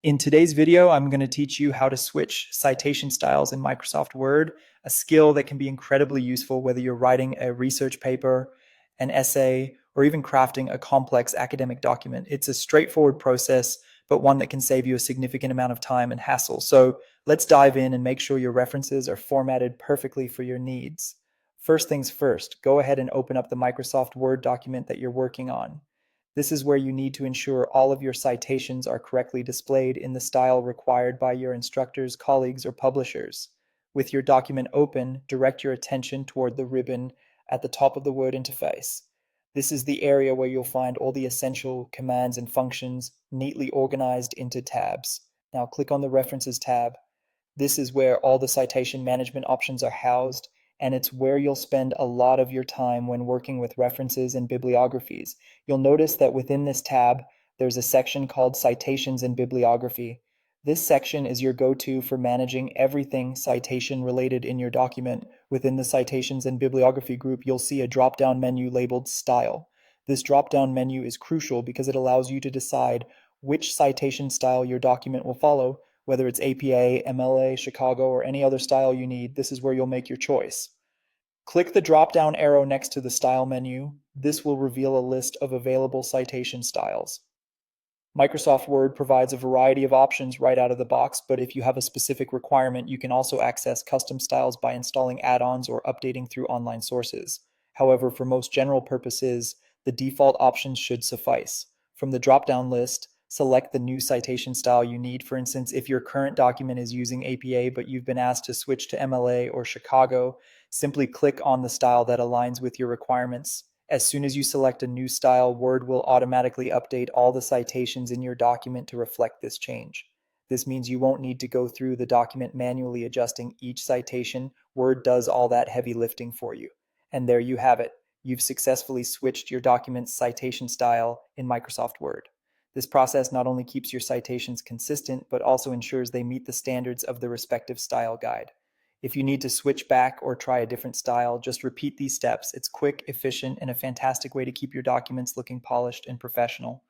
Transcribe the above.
In today's video, I'm going to teach you how to switch citation styles in Microsoft Word, a skill that can be incredibly useful whether you're writing a research paper, an essay, or even crafting a complex academic document. It's a straightforward process, but one that can save you a significant amount of time and hassle. So let's dive in and make sure your references are formatted perfectly for your needs. First things first, go ahead and open up the Microsoft Word document that you're working on. This is where you need to ensure all of your citations are correctly displayed in the style required by your instructors, colleagues, or publishers. With your document open, direct your attention toward the ribbon at the top of the Word interface. This is the area where you'll find all the essential commands and functions neatly organized into tabs. Now click on the References tab. This is where all the citation management options are housed, and it's where you'll spend a lot of your time when working with references and bibliographies. You'll notice that within this tab, there's a section called Citations and Bibliography. This section is your go-to for managing everything citation related in your document. Within the Citations and Bibliography group, you'll see a drop-down menu labeled Style. This drop-down menu is crucial because it allows you to decide which citation style your document will follow. Whether it's APA, MLA, Chicago, or any other style you need, this is where you'll make your choice. Click the drop-down arrow next to the Style menu. This will reveal a list of available citation styles. Microsoft Word provides a variety of options right out of the box, but if you have a specific requirement, you can also access custom styles by installing add-ons or updating through online sources. However, for most general purposes, the default options should suffice. From the drop-down list, select the new citation style you need. For instance, if your current document is using APA but you've been asked to switch to MLA or Chicago, simply click on the style that aligns with your requirements. As soon as you select a new style, Word will automatically update all the citations in your document to reflect this change. This means you won't need to go through the document manually adjusting each citation. Word does all that heavy lifting for you. And there you have it. You've successfully switched your document's citation style in Microsoft Word. This process not only keeps your citations consistent, but also ensures they meet the standards of the respective style guide. If you need to switch back or try a different style, just repeat these steps. It's quick, efficient, and a fantastic way to keep your documents looking polished and professional.